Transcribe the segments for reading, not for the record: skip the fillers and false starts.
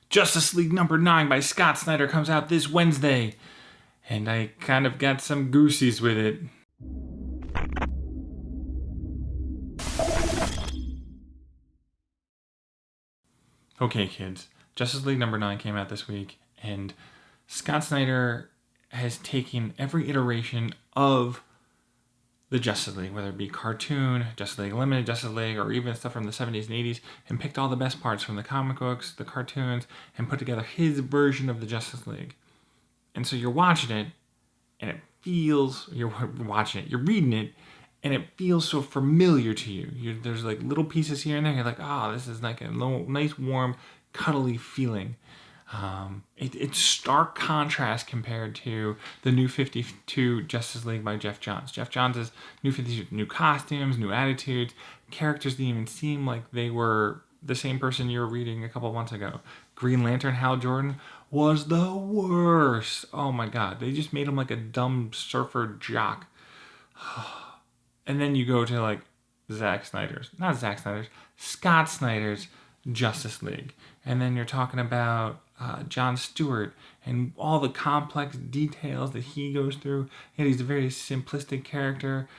Justice League number 9 by Scott Snyder comes out this Wednesday, and I kind of got some goosies with it. Okay, kids, Justice League number 9 came out this week, and Scott Snyder has taken every iteration of the Justice League, whether it be cartoon, Justice League Limited, Justice League, or even stuff from the 70s and 80s, and picked all the best parts from the comic books, the cartoons, and put together his version of the Justice League. And so you're watching it, and it feels, you're reading it, and it feels so familiar to you. There's like little pieces here and there. You're like, oh, this is like a little, nice, warm, cuddly feeling. It's stark contrast compared to the New 52 Justice League by Jeff Johns. Jeff Johns' New 52, new costumes, new attitudes. Characters didn't even seem like they were the same person you were reading a couple months ago. Green Lantern Hal Jordan was the worst. Oh my god, they just made him like a dumb surfer jock. And then you go to like Scott Snyder's Justice League. And then you're talking about John Stewart and all the complex details that he goes through. And he's a very simplistic character.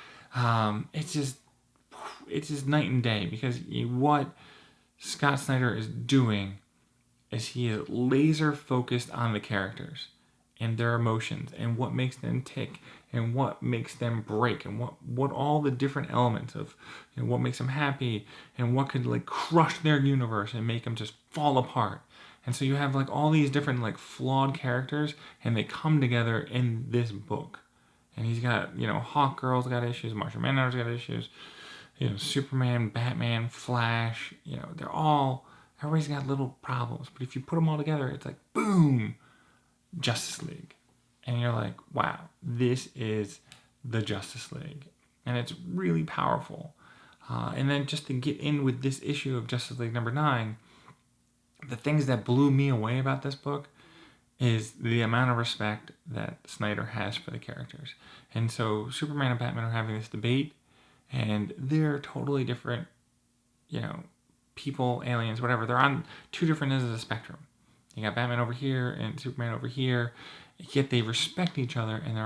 It's just night and day, because what Scott Snyder is doing is he is laser focused on the characters and their emotions and what makes them tick and what makes them break and what all the different elements of, you know, what makes them happy and what could like crush their universe and make them just fall apart. And so you have like all these different like flawed characters, and they come together in this book. And he's got, you know, Hawk Girl's got issues, Martian Manhunter's got issues, you know, Superman, Batman, Flash, you know, everybody's got little problems. But if you put them all together, it's like, boom, Justice League. And you're like, wow, this is the Justice League. And it's really powerful. And then just to get in with this issue of Justice League number 9, the things that blew me away about this book is the amount of respect that Snyder has for the characters. And so Superman and Batman are having this debate, and they're totally different, you know, people, aliens, whatever. They're on two different ends of the spectrum. You got Batman over here and Superman over here, yet they respect each other, and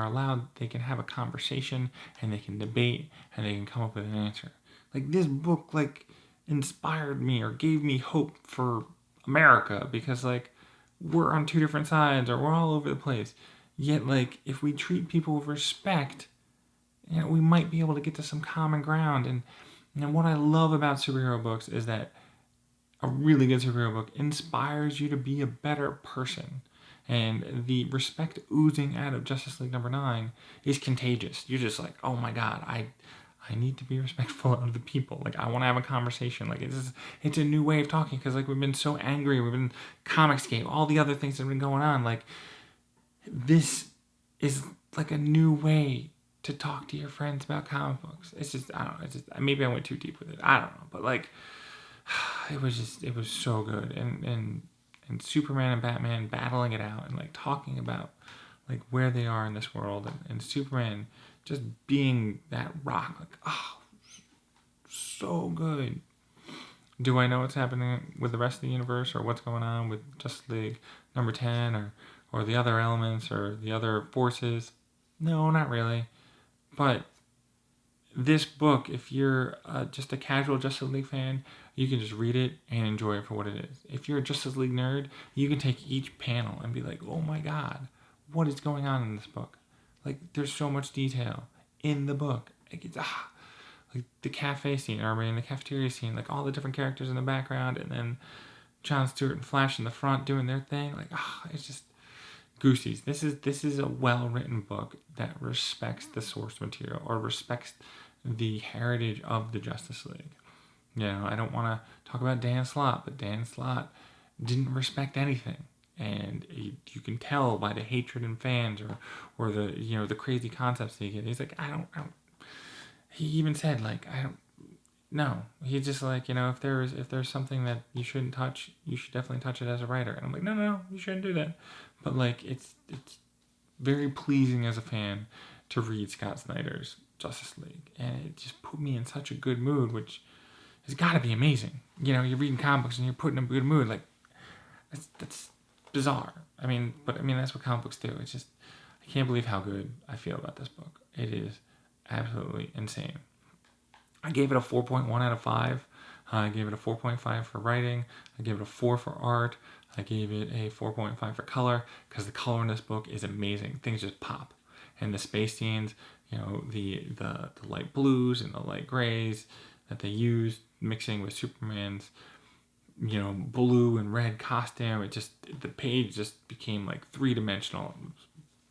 they can have a conversation, and they can debate, and they can come up with an answer. Like, this book, like, inspired me or gave me hope for America, because, like, we're on two different sides, or we're all over the place. Yet, like, if we treat people with respect, you know, we might be able to get to some common ground. And what I love about superhero books is that a really good superhero book inspires you to be a better person. And the respect oozing out of Justice League number 9 is contagious. You're just like, oh my god, I need to be respectful of the people. Like, I want to have a conversation. Like, it's a new way of talking, because like we've been so angry. We've been Comicsgate, all the other things that have been going on. Like, this is like a new way to talk to your friends about comic books. It's just, I don't know. It's just, maybe I went too deep with it. I don't know, but like, it was so good. And Superman and Batman battling it out and like talking about like where they are in this world, and Superman just being that rock, like, oh, so good. Do I know what's happening with the rest of the universe, or what's going on with Justice League number 10, or the other elements or the other forces? No, not really. But this book, if you're just a casual Justice League fan, you can just read it and enjoy it for what it is. If you're a Justice League nerd, you can take each panel and be like, oh my god, what is going on in this book? Like, there's so much detail in the book. Like, like the cafe scene, the cafeteria scene, like all the different characters in the background, and then John Stewart and Flash in the front doing their thing. Like, it's just goosies. This is a well-written book that respects the source material, or respects the heritage of the Justice League. You know, I don't want to talk about Dan Slott, but Dan Slott didn't respect anything, and you can tell by the hatred in fans, or the, you know, the crazy concepts he gets. He's like, I don't. He even said, like, I don't. No, he's just like, you know, if there's something that you shouldn't touch, you should definitely touch it as a writer. And I'm like, no, you shouldn't do that. But like, it's very pleasing as a fan to read Scott Snyder's Justice League, and it just put me in such a good mood, which has got to be amazing. You know, you're reading comic books and you're put in a good mood. Like, That's bizarre. That's what comic books do. It's just, I can't believe how good I feel about this book. It is absolutely insane. I gave it a 4.1 out of 5. I gave it a 4.5 for writing. I gave it a 4 for art. I gave it a 4.5 for color because the color in this book is amazing. Things just pop. And the space scenes, the light blues and the light grays that they used mixing with Superman's, blue and red costume. The page just became like three-dimensional. It was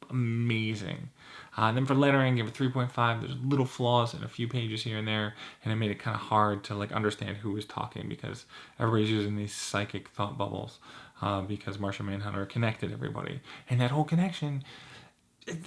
amazing. And then for lettering, I give it 3.5. There's little flaws in a few pages here and there, and it made it kind of hard to like understand who was talking because everybody's using these psychic thought bubbles because Martian Manhunter connected everybody, and that whole connection, it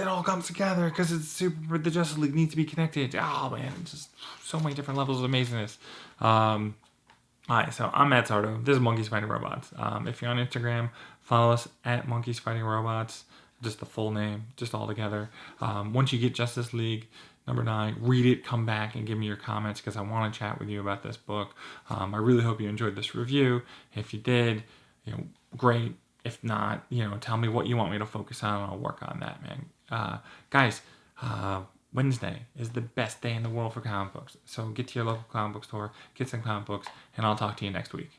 all comes together because the Justice League needs to be connected. Oh man, just so many different levels of amazingness. Hi, so I'm Matt Sardo. This is Monkeys Fighting Robots. If you're on Instagram, follow us at Monkeys Fighting Robots. Just the full name, just all together. Once you get Justice League #9, read it, come back and give me your comments because I want to chat with you about this book. I really hope you enjoyed this review. If you did, great. If not, tell me what you want me to focus on and I'll work on that, man. Guys, Wednesday is the best day in the world for comic books. So get to your local comic book store, get some comic books, and I'll talk to you next week.